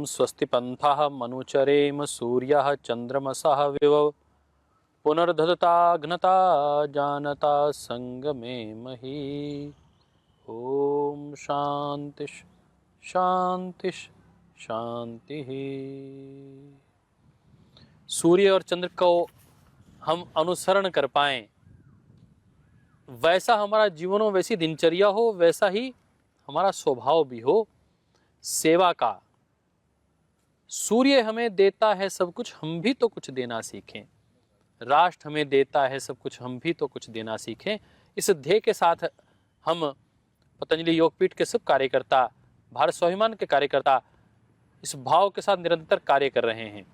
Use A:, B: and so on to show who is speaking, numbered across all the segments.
A: स्वस्ति पंथः मनुचरेम सूर्यः चंद्रमसः विवो पुनर्धदताघ्नता जानता संगमे मही। ओम शांति शांति शांति। सूर्य और चंद्र को हम अनुसरण कर पाएं, वैसा हमारा जीवन हो, वैसी दिनचर्या हो, वैसा ही हमारा स्वभाव भी हो सेवा का। सूर्य हमें देता है सब कुछ, हम भी तो कुछ देना सीखें। राष्ट्र हमें देता है सब कुछ, हम भी तो कुछ देना सीखें। इस ध्येय के साथ हम पतंजलि योगपीठ के सब कार्यकर्ता, भारत स्वाभिमान के कार्यकर्ता इस भाव के साथ निरंतर कार्य कर रहे हैं।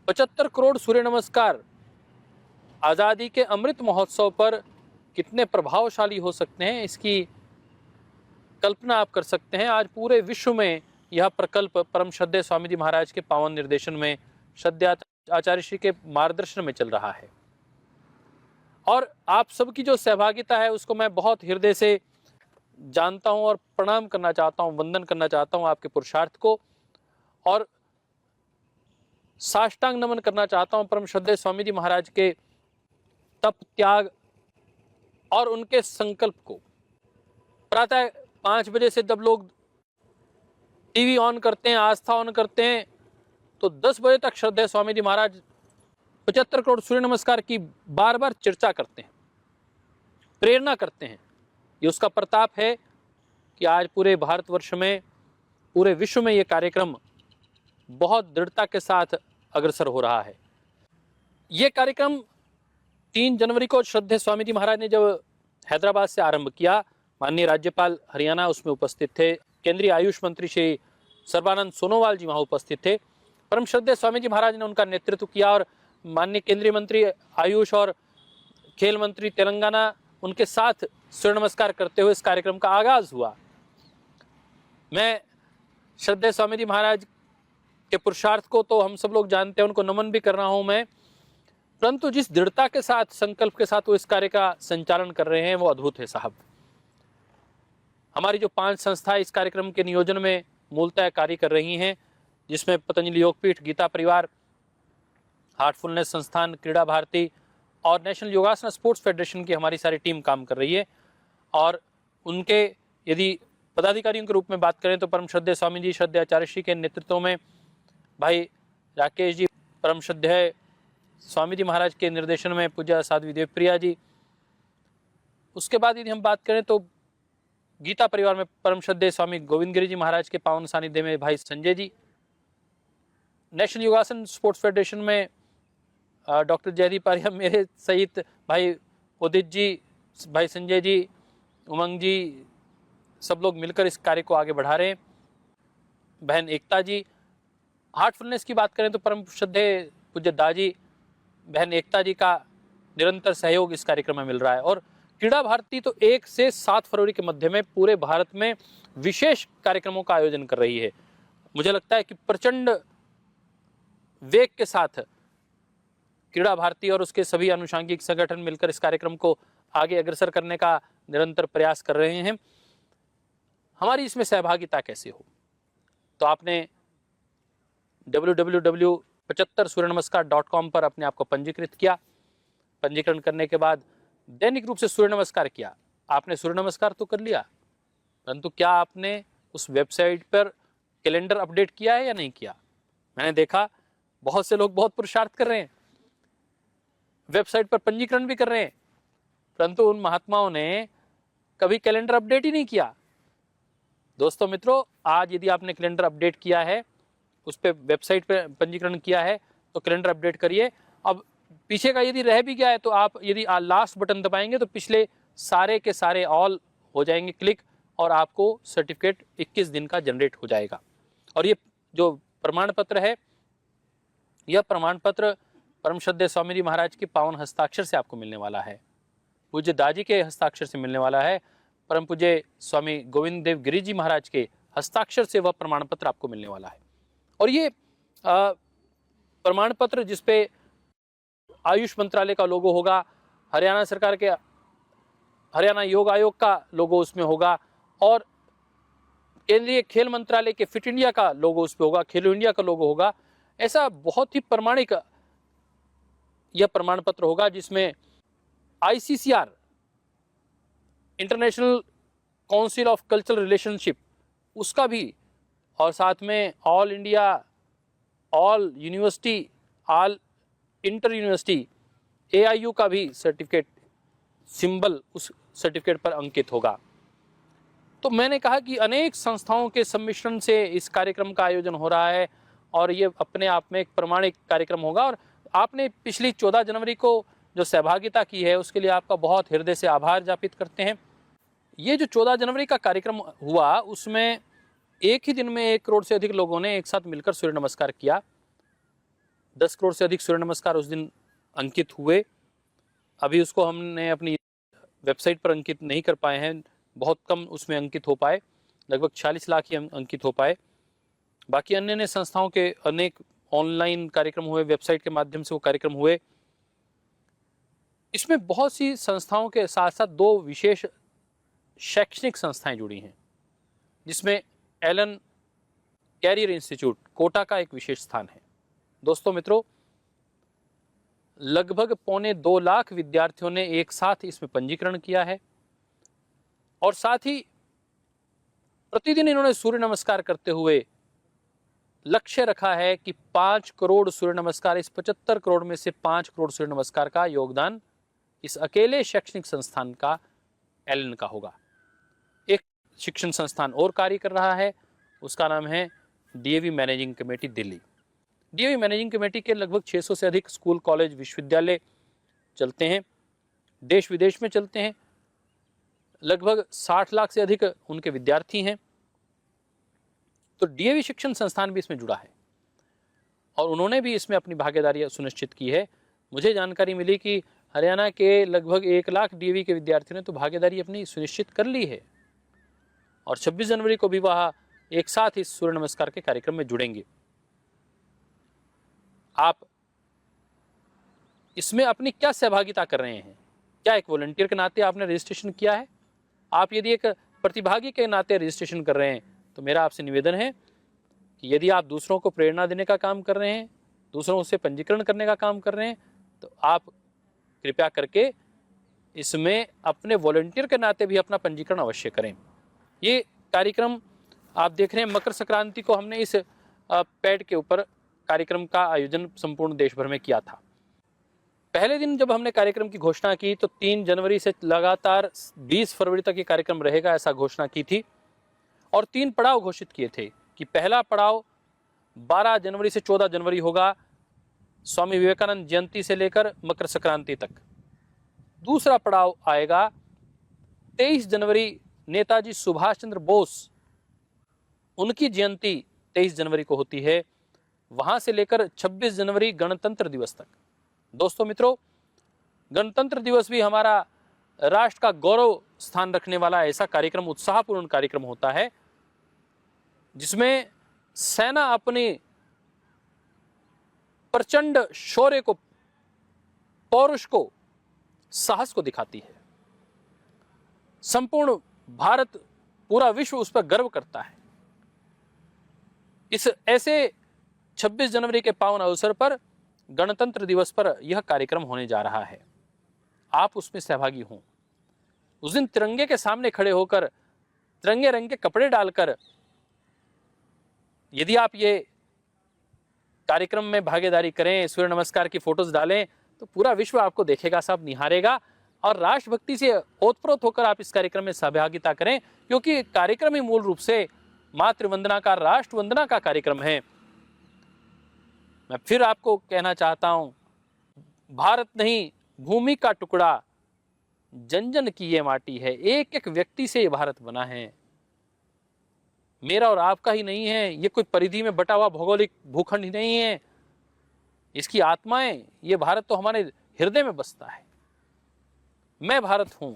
A: 75 करोड़ सूर्य नमस्कार आज़ादी के अमृत महोत्सव पर कितने प्रभावशाली हो सकते हैं, इसकी कल्पना आप कर सकते हैं। आज पूरे विश्व में यह प्रकल्प परम श्रद्धेय स्वामी जी महाराज के पावन निर्देशन में, श्रद्धेय आचार्य श्री के मार्गदर्शन में चल रहा है। और आप सबकी जो सहभागिता है उसको मैं बहुत हृदय से जानता हूं और प्रणाम करना चाहता हूं, वंदन करना चाहता हूं आपके पुरुषार्थ को, और साष्टांग नमन करना चाहता हूं परम श्रद्धेय स्वामी जी महाराज के तप, त्याग और उनके संकल्प को। प्रातः 5 बजे से जब लोग टीवी ऑन करते हैं, आस्था ऑन करते हैं, तो 10 बजे तक श्रद्धेय स्वामी जी महाराज 75 करोड़ सूर्य नमस्कार की बार बार चर्चा करते हैं, प्रेरणा करते हैं। ये उसका प्रताप है कि आज पूरे भारतवर्ष में, पूरे विश्व में ये कार्यक्रम बहुत दृढ़ता के साथ अग्रसर हो रहा है। ये कार्यक्रम 3 जनवरी को श्रद्धेय स्वामी जी महाराज ने जब हैदराबाद से आरंभ किया, माननीय राज्यपाल हरियाणा उसमें उपस्थित थे, केंद्रीय आयुष मंत्री श्री सर्बानंद सोनोवाल जी वहाँ उपस्थित थे। परम श्रद्धेय स्वामी जी महाराज ने उनका नेतृत्व किया और माननीय केंद्रीय मंत्री आयुष और खेल मंत्री तेलंगाना उनके साथ सूर्य नमस्कार करते हुए इस कार्यक्रम का आगाज हुआ। मैं श्रद्धेय स्वामी जी महाराज के पुरुषार्थ को तो हम सब लोग जानते हैं, उनको नमन भी कर रहा हूं मैं, परंतु जिस दृढ़ता के साथ, संकल्प के साथ वो इस कार्य का संचालन कर रहे हैं वो अद्भुत है साहब। हमारी जो 5 संस्थाएं इस कार्यक्रम के नियोजन में मूलतः कार्य कर रही हैं, जिसमें पतंजलि योगपीठ, गीता परिवार, हार्टफुलनेस संस्थान, क्रीड़ा भारती और नेशनल योगासन स्पोर्ट्स फेडरेशन की हमारी सारी टीम काम कर रही है। और उनके यदि पदाधिकारियों के रूप में बात करें तो परम श्रद्धेय स्वामी जी, श्रद्धेय आचार्य श्री के नेतृत्व में भाई राकेश जी, परम श्रद्धेय स्वामी जी महाराज के निर्देशन में पूज्य साध्वी देवप्रिया जी। उसके बाद यदि हम बात करें तो गीता परिवार में परम श्रद्धेय स्वामी गोविंद गिरी जी महाराज के पावन सानिध्य में भाई संजय जी। नेशनल योगासन स्पोर्ट्स फेडरेशन में डॉक्टर जयदीप आर्या मेरे सहित भाई उदित जी, भाई संजय जी, उमंग जी, सब लोग मिलकर इस कार्य को आगे बढ़ा रहे हैं। बहन एकता जी। हार्टफुलनेस की बात करें तो परम श्रद्धेय पूज्य दाजी, बहन एकता जी का निरंतर सहयोग इस कार्यक्रम में मिल रहा है। और क्रीड़ा भारती तो 1 से 7 फरवरी के मध्य में पूरे भारत में विशेष कार्यक्रमों का आयोजन कर रही है। मुझे लगता है कि प्रचंड वेग के साथ क्रीड़ा भारती और उसके सभी अनुषांगिक संगठन मिलकर इस कार्यक्रम को आगे अग्रसर करने का निरंतर प्रयास कर रहे हैं। हमारी इसमें सहभागिता कैसे हो, तो आपने www.75सूर्यनमस्कार.com पर अपने आप को पंजीकृत किया। पंजीकरण करने के बाद दैनिक रूप से सूर्य नमस्कार किया। आपने सूर्य नमस्कार तो कर लिया, परंतु क्या आपने उस वेबसाइट पर कैलेंडर अपडेट किया है या नहीं किया? मैंने देखा बहुत से लोग बहुत पुरुषार्थ कर रहे हैं, वेबसाइट पर पंजीकरण भी कर रहे हैं, परंतु उन महात्माओं ने कभी कैलेंडर अपडेट ही नहीं किया। दोस्तों मित्रों, आज यदि आपने कैलेंडर अपडेट किया है, उस पर वेबसाइट पर पंजीकरण किया है, तो कैलेंडर अपडेट करिए। अब पीछे का यदि रह भी गया है तो आप यदि लास्ट बटन दबाएंगे तो पिछले सारे के सारे ऑल हो जाएंगे क्लिक, और आपको सर्टिफिकेट 21 दिन का जनरेट हो जाएगा। और ये जो प्रमाण पत्र है, यह प्रमाण पत्र परम श्रद्धेय स्वामी जी महाराज के पावन हस्ताक्षर से आपको मिलने वाला है, पूज्य दाजी के हस्ताक्षर से मिलने वाला है, परम पूज्य स्वामी गोविंद देव गिरी जी महाराज के हस्ताक्षर से वह प्रमाण पत्र आपको मिलने वाला है। और ये प्रमाण पत्र जिसपे आयुष मंत्रालय का लोगो होगा, हरियाणा सरकार के हरियाणा योग आयोग का लोगो उसमें होगा, और केंद्रीय खेल मंत्रालय के फिट इंडिया का लोगो उस पर होगा, खेलो इंडिया का लोगो होगा। ऐसा बहुत ही प्रमाणिक यह प्रमाण पत्र होगा जिसमें ICCR, international council of cultural relationship, उसका भी, और साथ में all India, all university, all inter university AIU का भी सर्टिफिकेट सिंबल उस सर्टिफिकेट पर अंकित होगा। तो मैंने कहा कि अनेक संस्थाओं के सम्मिश्रण से इस कार्यक्रम का आयोजन हो रहा है और ये अपने आप में एक प्रमाणिक कार्यक्रम होगा। और आपने पिछली 14 जनवरी को जो सहभागिता की है उसके लिए आपका बहुत हृदय से आभार ज्ञापित करते हैं। ये जो 14 जनवरी का कार्यक्रम हुआ उसमें एक ही दिन में 1 करोड़ से अधिक लोगों ने एक साथ मिलकर सूर्य नमस्कार किया। 10 करोड़ से अधिक सूर्य नमस्कार उस दिन अंकित हुए। अभी उसको हमने अपनी वेबसाइट पर अंकित नहीं कर पाए हैं, बहुत कम उसमें अंकित हो पाए, लगभग 46 लाख ही अंकित हो पाए। बाकी अन्य संस्थाओं के अनेक ऑनलाइन कार्यक्रम हुए, वेबसाइट के माध्यम से वो कार्यक्रम हुए। इसमें बहुत सी संस्थाओं के साथ साथ 2 विशेष शैक्षणिक संस्थाएं जुड़ी हैं, जिसमें एलन कैरियर इंस्टीट्यूट कोटा का एक विशेष स्थान है। दोस्तों मित्रों, लगभग 2.25 लाख विद्यार्थियों ने एक साथ इसमें पंजीकरण किया है और साथ ही प्रतिदिन इन्होंने सूर्य नमस्कार करते हुए लक्ष्य रखा है कि 5 करोड़ सूर्य नमस्कार, इस 75 करोड़ में से 5 करोड़ सूर्य नमस्कार का योगदान इस अकेले शैक्षणिक संस्थान का, एलन का होगा। एक शिक्षण संस्थान और कार्य कर रहा है, उसका नाम है DAV managing committee Delhi. DAV managing committee के लगभग 600 से अधिक स्कूल, कॉलेज, विश्वविद्यालय चलते हैं, देश विदेश में चलते हैं। लगभग 60 लाख से अधिक उनके विद्यार्थी हैं। तो DAV शिक्षण संस्थान भी इसमें जुड़ा है और उन्होंने भी इसमें अपनी भागीदारी सुनिश्चित की है। मुझे जानकारी मिली कि हरियाणा के लगभग 1 लाख DAV के विद्यार्थियों ने तो भागीदारी अपनी सुनिश्चित कर ली है और 26 जनवरी को भी वह एक साथ इस सूर्य नमस्कार के कार्यक्रम में जुड़ेंगे। आप इसमें अपनी क्या सहभागिता कर रहे हैं? क्या एक वॉलंटियर के नाते आपने रजिस्ट्रेशन किया है? आप यदि एक प्रतिभागी के नाते रजिस्ट्रेशन कर रहे हैं तो मेरा आपसे निवेदन है कि यदि आप दूसरों को प्रेरणा देने का काम कर रहे हैं, दूसरों से पंजीकरण करने का काम कर रहे हैं, तो आप कृपया करके इसमें अपने वॉलंटियर के नाते भी अपना पंजीकरण अवश्य करें। ये कार्यक्रम आप देख रहे हैं, मकर संक्रांति को हमने इस पैड के ऊपर कार्यक्रम का आयोजन संपूर्ण देश भर में किया था। पहले दिन जब हमने कार्यक्रम की घोषणा की तो 3 जनवरी से लगातार 20 फरवरी तक ये कार्यक्रम रहेगा, ऐसा घोषणा की थी और 3 पड़ाव घोषित किए थे कि पहला पड़ाव 12 जनवरी से 14 जनवरी होगा, स्वामी विवेकानंद जयंती से लेकर मकर संक्रांति तक। दूसरा पड़ाव आएगा 23 जनवरी, नेताजी सुभाष चंद्र बोस, उनकी जयंती 23 जनवरी को होती है, वहां से लेकर 26 जनवरी गणतंत्र दिवस तक। दोस्तों मित्रों, गणतंत्र दिवस भी हमारा राष्ट्र का गौरव स्थान रखने वाला ऐसा कार्यक्रम, उत्साहपूर्ण कार्यक्रम होता है जिसमें सेना अपने प्रचंड शौर्य को, पौरुष को, साहस को दिखाती है। संपूर्ण भारत, पूरा विश्व उस पर गर्व करता है। इस ऐसे 26 जनवरी के पावन अवसर पर, गणतंत्र दिवस पर यह कार्यक्रम होने जा रहा है। आप उसमें सहभागी हों। उस दिन तिरंगे के सामने खड़े होकर, तिरंगे रंग के कपड़े डालकर, यदि आप ये कार्यक्रम में भागीदारी करें, सूर्य नमस्कार की फोटोज डालें, तो पूरा विश्व आपको देखेगा, सब निहारेगा और राष्ट्रभक्ति से ओतप्रोत होकर आप इस कार्यक्रम में सहभागिता करें, क्योंकि कार्यक्रम ही मूल रूप से मातृवंदना का, राष्ट्र वंदना का कार्यक्रम है। मैं फिर आपको कहना चाहता हूं, भारत नहीं, भूमि का टुकड़ा, जन जन की ये माटी है, एक एक व्यक्ति से ये भारत बना है, मेरा और आपका ही नहीं है। ये कोई परिधि में बटा हुआ भौगोलिक भूखंड ही नहीं है, इसकी आत्माएं, ये भारत तो हमारे हृदय में बसता है। मैं भारत हूं,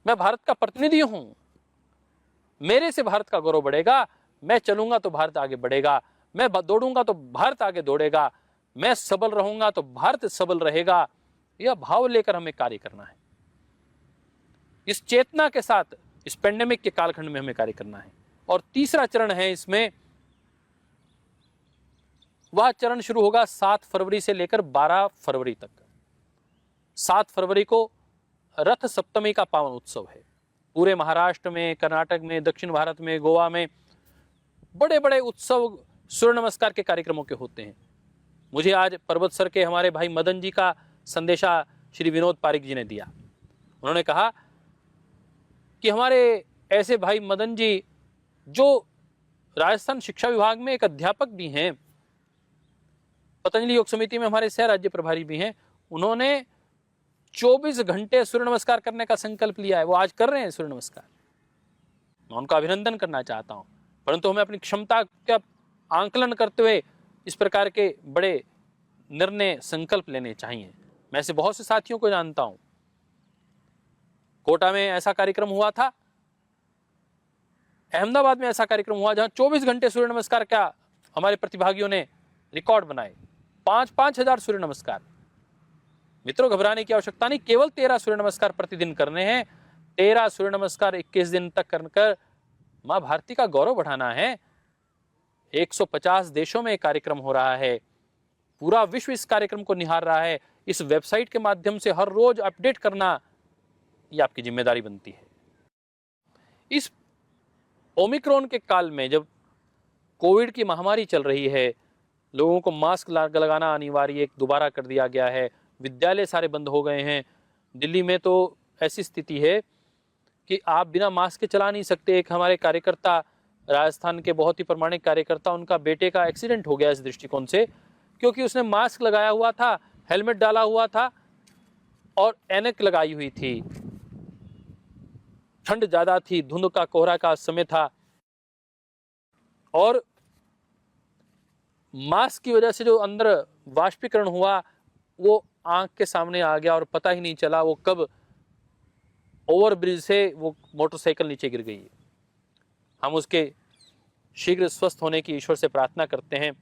A: मैं भारत का प्रतिनिधि हूं, मेरे से भारत का गौरव बढ़ेगा। मैं चलूंगा तो भारत आगे बढ़ेगा, मैं दौड़ूंगा तो भारत आगे दौड़ेगा, मैं सबल रहूंगा तो भारत सबल रहेगा। यह भाव लेकर हमें कार्य करना है। इस चेतना के साथ इस पेंडेमिक के कालखंड में हमें कार्य करना है। और तीसरा चरण है इसमें, वह चरण शुरू होगा 7 फरवरी से लेकर 12 फरवरी तक। 7 फरवरी को रथ सप्तमी का पावन उत्सव है। पूरे महाराष्ट्र में, कर्नाटक में, दक्षिण भारत में, गोवा में बड़े बड़े उत्सव सूर्य नमस्कार के कार्यक्रमों के होते हैं। मुझे आज पर्वत सर के हमारे भाई मदन जी का संदेशा श्री विनोद पारिक जी ने दिया। उन्होंने कहा कि हमारे ऐसे भाई मदन जी जो राजस्थान शिक्षा विभाग में एक अध्यापक भी हैं, पतंजलि योग समिति में हमारे सह राज्य प्रभारी भी हैं, उन्होंने 24 घंटे सूर्य नमस्कार करने का संकल्प लिया है। वो आज कर रहे हैं सूर्य नमस्कार। मैं उनका अभिनंदन करना चाहता हूं, परंतु हमें अपनी क्षमता का आंकलन करते हुए इस प्रकार के बड़े निर्णय संकल्प लेने चाहिए। मैं ऐसे बहुत से साथियों को जानता हूं। कोटा में ऐसा कार्यक्रम हुआ था, अहमदाबाद में ऐसा कार्यक्रम हुआ जहां 24 घंटे सूर्य नमस्कार का हमारे प्रतिभागियों ने रिकॉर्ड बनाए। 5-5 हजार सूर्य नमस्कार। मित्रों, घबराने की आवश्यकता नहीं, केवल 13 सूर्य नमस्कार प्रतिदिन करने हैं। 13 सूर्य नमस्कार 21 दिन तक कर मां भारती का गौरव बढ़ाना है। 150 देशों में कार्यक्रम हो रहा है, पूरा विश्व इस कार्यक्रम को निहार रहा है। इस वेबसाइट के माध्यम से हर रोज अपडेट करना ये आपकी जिम्मेदारी बनती है। इस ओमिक्रॉन के काल में जब कोविड की महामारी चल रही है, लोगों को मास्क लगाना अनिवार्य दोबारा कर दिया गया है, विद्यालय सारे बंद हो गए हैं। दिल्ली में तो ऐसी स्थिति है कि आप बिना मास्क के चला नहीं सकते। एक हमारे कार्यकर्ता, राजस्थान के बहुत ही प्रामाणिक कार्यकर्ता, उनका बेटे का एक्सीडेंट हो गया इस दृष्टिकोण से, क्योंकि उसने मास्क लगाया हुआ था, हेलमेट डाला हुआ था और ऐनक लगाई हुई थी। ठंड ज्यादा थी, धुंध का कोहरा का समय था और मास्क की वजह से जो अंदर वाष्पीकरण हुआ वो आंख के सामने आ गया और पता ही नहीं चला वो कब ओवरब्रिज से वो मोटरसाइकिल नीचे गिर गई। हम उसके शीघ्र स्वस्थ होने की ईश्वर से प्रार्थना करते हैं।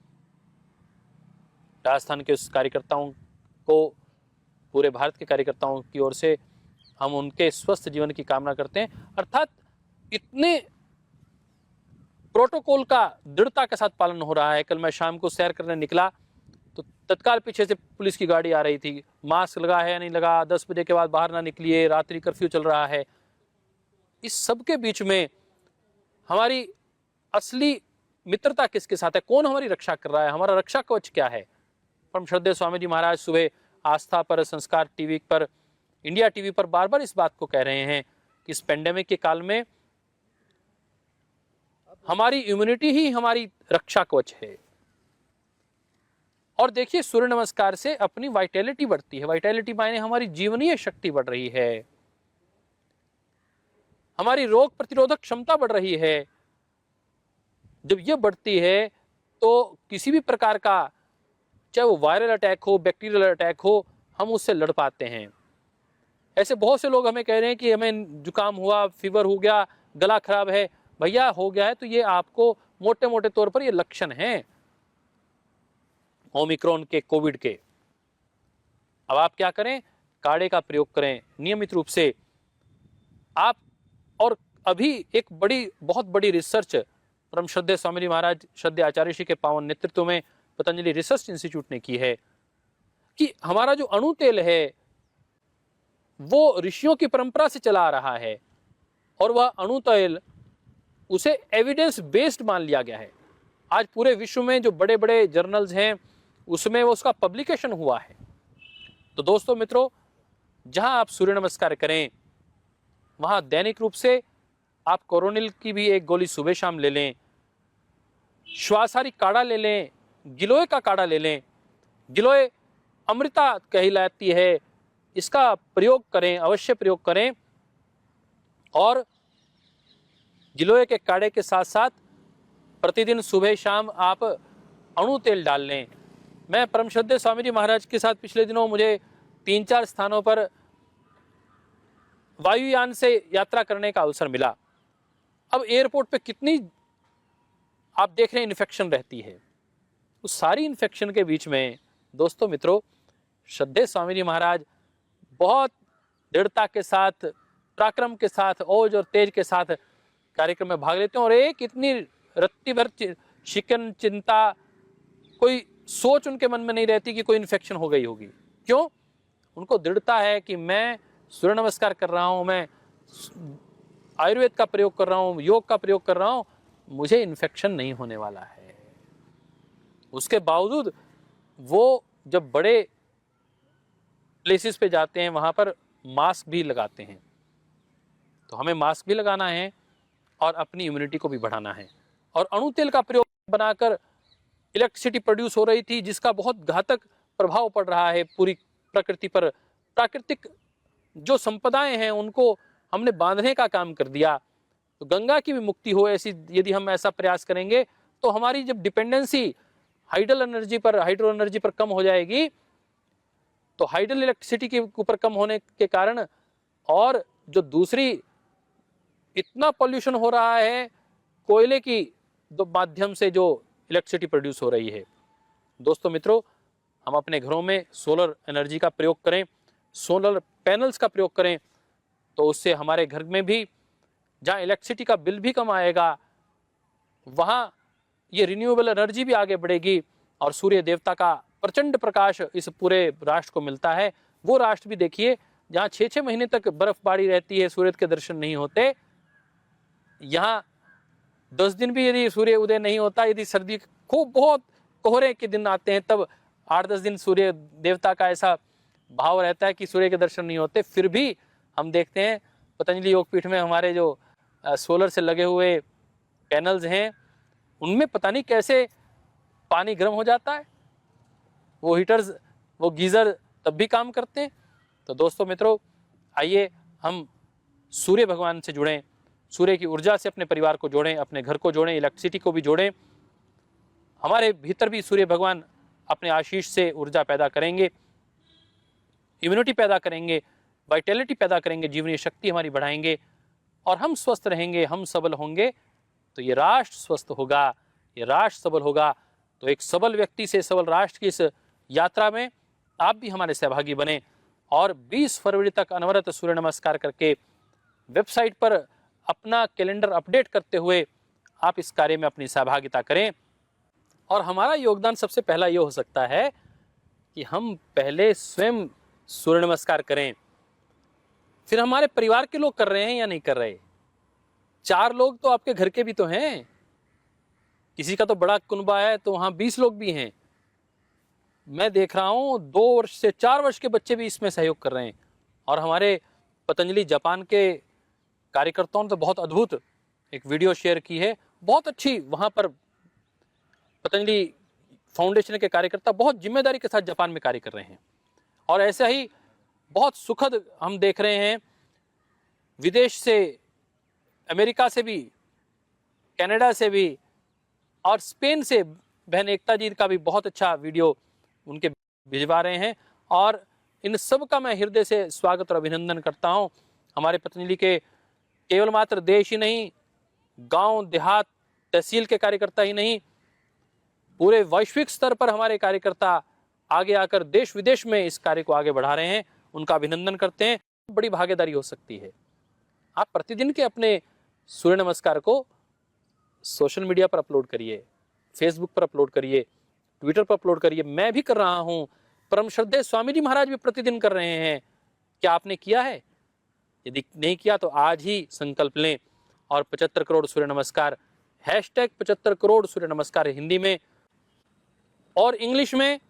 A: राजस्थान के उस कार्यकर्ताओं को, पूरे भारत के कार्यकर्ताओं की ओर से हम उनके स्वस्थ जीवन की कामना करते हैं। अर्थात इतने प्रोटोकॉल का दृढ़ता के साथ पालन हो रहा है। कल मैं शाम को सैर करने निकला तो तत्काल पीछे से पुलिस की गाड़ी आ रही थी, मास्क लगा है या नहीं लगा, 10 बजे के बाद बाहर ना निकलिए, रात्रि कर्फ्यू चल रहा है। इस सब के बीच में हमारी असली मित्रता किसके साथ है, कौन हमारी रक्षा कर रहा है, हमारा रक्षा कवच क्या है। परम श्रद्धेय स्वामी जी महाराज सुबह आस्था पर, संस्कार टीवी पर, इंडिया टीवी पर बार बार इस बात को कह रहे हैं कि इस पेंडेमिक के काल में हमारी इम्यूनिटी ही हमारी रक्षा कवच है। और देखिए, सूर्य नमस्कार से अपनी वाइटैलिटी बढ़ती है। वाइटैलिटी मायने हमारी जीवनीय शक्ति बढ़ रही है, हमारी रोग प्रतिरोधक क्षमता बढ़ रही है। जब यह बढ़ती है तो किसी भी प्रकार का, चाहे वो वायरल अटैक हो, बैक्टीरियल अटैक हो, हम उससे लड़ पाते हैं। ऐसे बहुत से लोग हमें कह रहे हैं कि हमें जुकाम हुआ, फीवर हो गया, गला खराब है। भैया हो गया है तो ये आपको मोटे मोटे तौर पर ये लक्षण हैं ओमिक्रॉन के, कोविड के। अब आप क्या करें, काढ़े का प्रयोग करें नियमित रूप से आप। और अभी एक बहुत बड़ी रिसर्च परम श्रद्धेय स्वामी जी महाराज श्रद्धेय आचार्य श्री के पावन नेतृत्व में पतंजलि रिसर्च इंस्टीट्यूट ने की है कि हमारा जो अणु तेल है वो ऋषियों की परंपरा से चला आ रहा है और वह अणु तेल, उसे एविडेंस बेस्ड मान लिया गया है। आज पूरे विश्व में जो बड़े बड़े जर्नल्स हैं उसमें वो उसका पब्लिकेशन हुआ है। तो दोस्तों मित्रों, जहां आप सूर्य नमस्कार करें वहां दैनिक रूप से आप कोरोनिल की भी एक गोली सुबह शाम ले लें, श्वासाहारी काढ़ा ले लें, गिलोय का काढ़ा ले लें। गिलोय अमृता कहलाती है, इसका प्रयोग करें, अवश्य प्रयोग करें। और गिलोय के काढ़े के साथ साथ प्रतिदिन सुबह शाम आप अणु तेल डाल लें। मैं परम श्रद्धेय स्वामी जी महाराज के साथ पिछले दिनों मुझे 3-4 स्थानों पर वायुयान से यात्रा करने का अवसर मिला। अब एयरपोर्ट पे कितनी आप देख रहे हैं इन्फेक्शन रहती है। उस सारी इन्फेक्शन के बीच में दोस्तों मित्रों, श्रद्धेय स्वामी जी महाराज बहुत दृढ़ता के साथ, पराक्रम के साथ, ओज और तेज के साथ कार्यक्रम में भाग लेते हैं और एक इतनी रत्ती भर शिकन चिंता, कोई सोच उनके मन में नहीं रहती कि कोई इन्फेक्शन हो गई होगी। क्यों? उनको दृढ़ता है कि मैं सूर्य नमस्कार कर रहा हूं, मैं आयुर्वेद का प्रयोग कर रहा हूं, योग का प्रयोग कर रहा हूं, मुझे इन्फेक्शन नहीं होने वाला है। उसके बावजूद वो जब बड़े प्लेसेस पे जाते हैं वहां पर मास्क भी लगाते हैं। तो हमें मास्क भी लगाना है और अपनी इम्यूनिटी को भी बढ़ाना है। और अणु तेल का प्रयोग बनाकर इलेक्ट्रिसिटी प्रोड्यूस हो रही थी, जिसका बहुत घातक प्रभाव पड़ रहा है पूरी प्रकृति पर। प्राकृतिक जो संपदाएं हैं उनको हमने बांधने का काम कर दिया। तो गंगा की भी मुक्ति हो, ऐसी यदि हम ऐसा प्रयास करेंगे तो हमारी जब डिपेंडेंसी हाइडल हाइड्रो एनर्जी पर कम हो जाएगी, तो हाइडल इलेक्ट्रिसिटी के ऊपर कम होने के कारण और जो दूसरी इतना पॉल्यूशन हो रहा है कोयले की माध्यम से जो इलेक्ट्रिसिटी प्रोड्यूस हो रही है। दोस्तों मित्रों, हम अपने घरों में सोलर एनर्जी का प्रयोग करें, सोलर पैनल्स का प्रयोग करें, तो उससे हमारे घर में भी जहाँ इलेक्ट्रिसिटी का बिल भी कम आएगा, वहाँ ये रिन्यूएबल एनर्जी भी आगे बढ़ेगी और सूर्य देवता का प्रचंड प्रकाश इस पूरे राष्ट्र को मिलता है। वो राष्ट्र भी देखिए जहाँ 6-6 महीने तक बर्फबारी रहती है, सूर्य के दर्शन नहीं होते, यहाँ 10 दिन भी यदि सूर्य उदय नहीं होता, यदि सर्दी खूब बहुत कोहरे के दिन आते हैं तब 8-10 दिन सूर्य देवता का ऐसा भाव रहता है कि सूर्य के दर्शन नहीं होते, फिर भी हम देखते हैं पतंजलि योगपीठ में हमारे जो सोलर से लगे हुए पैनल्स हैं उनमें पता नहीं कैसे पानी गर्म हो जाता है, वो हीटर्स, वो गीज़र तब भी काम करते हैं। तो दोस्तों मित्रों, आइए हम सूर्य भगवान से जुड़ें, सूर्य की ऊर्जा से अपने परिवार को जोड़ें, अपने घर को जोड़ें, इलेक्ट्रिसिटी को भी जोड़ें। हमारे भीतर भी सूर्य भगवान अपने आशीष से ऊर्जा पैदा करेंगे, इम्यूनिटी पैदा करेंगे, वाइटैलिटी पैदा करेंगे, जीवनीय शक्ति हमारी बढ़ाएंगे और हम स्वस्थ रहेंगे, हम सबल होंगे, तो ये राष्ट्र स्वस्थ होगा, ये राष्ट्र सबल होगा। तो एक सबल व्यक्ति से सबल राष्ट्र की इस यात्रा में आप भी हमारे सहभागी बने और 20 फरवरी तक अनवरत सूर्य नमस्कार करके वेबसाइट पर अपना कैलेंडर अपडेट करते हुए आप इस कार्य में अपनी सहभागिता करें। और हमारा योगदान सबसे पहला ये हो सकता है कि हम पहले स्वयं सूर्य नमस्कार करें, फिर हमारे परिवार के लोग कर रहे हैं या नहीं कर रहे। 4 लोग तो आपके घर के भी तो हैं, किसी का तो बड़ा कुनबा है तो वहाँ 20 लोग भी हैं। मैं देख रहा हूँ 2 वर्ष से 4 वर्ष के बच्चे भी इसमें सहयोग कर रहे हैं। और हमारे पतंजलि जापान के कार्यकर्ताओं ने तो बहुत अद्भुत एक वीडियो शेयर की है, बहुत अच्छी। वहाँ पर पतंजलि फाउंडेशन के कार्यकर्ता बहुत जिम्मेदारी के साथ जापान में कार्य कर रहे हैं। और ऐसा ही बहुत सुखद हम देख रहे हैं विदेश से, अमेरिका से भी, कनाडा से भी और स्पेन से बहन एकता जी का भी बहुत अच्छा वीडियो उनके भिजवा रहे हैं। और इन सब का मैं हृदय से स्वागत और अभिनंदन करता हूं। हमारे पतंजलि के केवल मात्र देश ही नहीं, गांव देहात तहसील के कार्यकर्ता ही नहीं, पूरे वैश्विक स्तर पर हमारे कार्यकर्ता आगे आकर देश विदेश में इस कार्य को आगे बढ़ा रहे हैं, उनका अभिनंदन करते हैं। बड़ी भागीदारी हो सकती है। आप प्रतिदिन के अपने सूर्य नमस्कार को सोशल मीडिया पर अपलोड करिए, फेसबुक पर अपलोड करिए, ट्विटर पर अपलोड करिए। मैं भी कर रहा हूं, परम श्रद्धेय स्वामी जी महाराज भी प्रतिदिन कर रहे हैं। क्या आपने किया है? यदि नहीं किया तो आज ही संकल्प लें और 75 करोड़ सूर्य नमस्कार, #75 करोड़ सूर्य नमस्कार हिंदी में और इंग्लिश में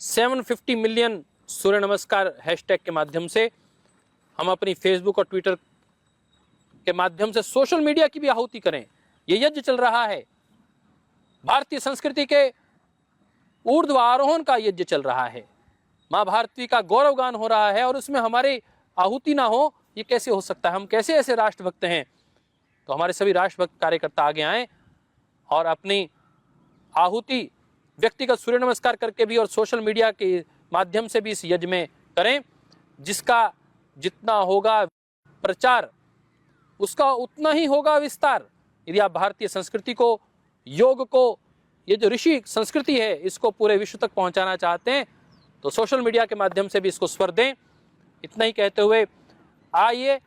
A: 750 मिलियन सूर्य नमस्कार हैशटैग के माध्यम से हम अपनी फेसबुक और ट्विटर के माध्यम से सोशल मीडिया की भी आहुति करें। ये यज्ञ चल रहा है, भारतीय संस्कृति के ऊर्ध्व आरोहण का यज्ञ चल रहा है, माँ भारती का गौरवगान हो रहा है और उसमें हमारी आहुति ना हो, ये कैसे हो सकता है? हम कैसे ऐसे राष्ट्रभक्त हैं? तो हमारे सभी राष्ट्रभक्त कार्यकर्ता आगे आएं और अपनी आहुति व्यक्तिगत सूर्य नमस्कार करके भी और सोशल मीडिया के माध्यम से भी इस यज्ञ में करें। जिसका जितना होगा प्रचार, उसका उतना ही होगा विस्तार। यदि आप भारतीय संस्कृति को, योग को, ये जो ऋषि संस्कृति है, इसको पूरे विश्व तक पहुंचाना चाहते हैं तो सोशल मीडिया के माध्यम से भी इसको स्वर दें। इतना ही कहते हुए आइए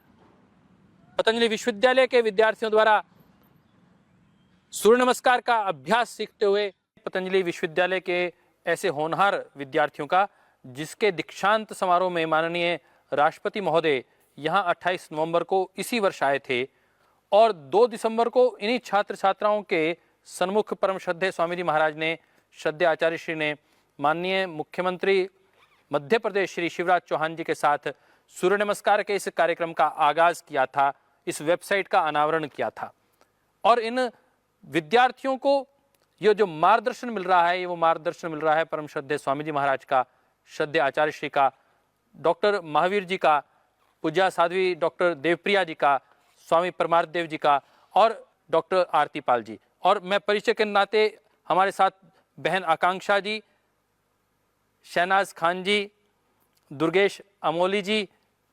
A: पतंजलि विश्वविद्यालय के विद्यार्थियों द्वारा सूर्य नमस्कार का अभ्यास सीखते हुए पतंजलि विश्वविद्यालय के ऐसे होनहार विद्यार्थियों का, जिसके दीक्षांत समारोह में माननीय राष्ट्रपति महोदय यहाँ 28 नवंबर को इसी वर्ष आए थे और 2 दिसंबर को इन्हीं छात्र छात्राओं के सन्मुख परम श्रद्धेय स्वामी जी महाराज ने, श्रद्धेय आचार्य श्री ने माननीय मुख्यमंत्री मध्य प्रदेश श्री शिवराज चौहान जी के साथ सूर्य नमस्कार के इस कार्यक्रम का आगाज किया था, इस वेबसाइट का अनावरण किया था। और इन विद्यार्थियों को ये जो मार्गदर्शन मिल रहा है, ये वो मार्गदर्शन मिल रहा है परम श्रद्धेय स्वामी जी महाराज का, श्रद्धेय आचार्य श्री का, डॉक्टर महावीर जी का, पूज्या साध्वी डॉक्टर देवप्रिया जी का, स्वामी परमार्थ देव जी का और डॉक्टर आरती पाल जी। और मैं परिचय के नाते हमारे साथ बहन आकांक्षा जी, शहनाज खान जी, दुर्गेश अमोली जी,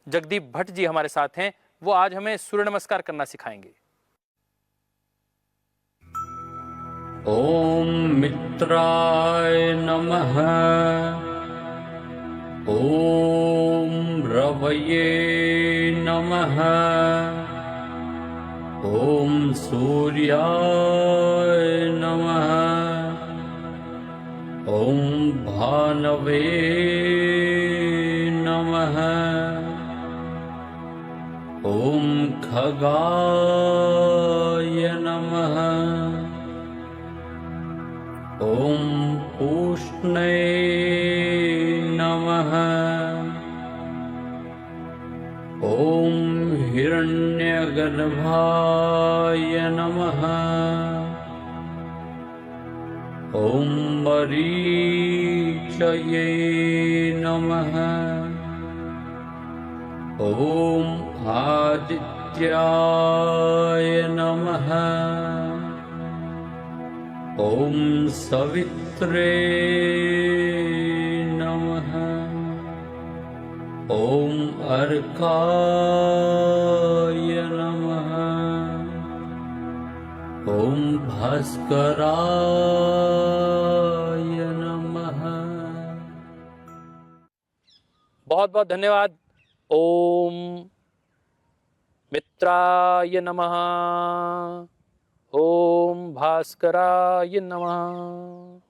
A: जगदीप भट्ट जी हमारे साथ हैं। वो आज हमें सूर्य नमस्कार करना सिखाएंगे।
B: ओम मित्राय नमः। ओम रवये नमः। ओम सूर्याय नमः। ओम भानवे नमः। ओम खगाय नमः। ओम पूष्णे नमः। ओम हिरण्यगर्भाय नमः। ओम मरीचये नमः। ओम आदित्याय नमः। ओम सवित्रे नमः। ओम अर्काय नमः। ओम भास्कराय नमः।
A: बहुत बहुत धन्यवाद। ओम मित्राय नमः। ओम भास्कराय नमः।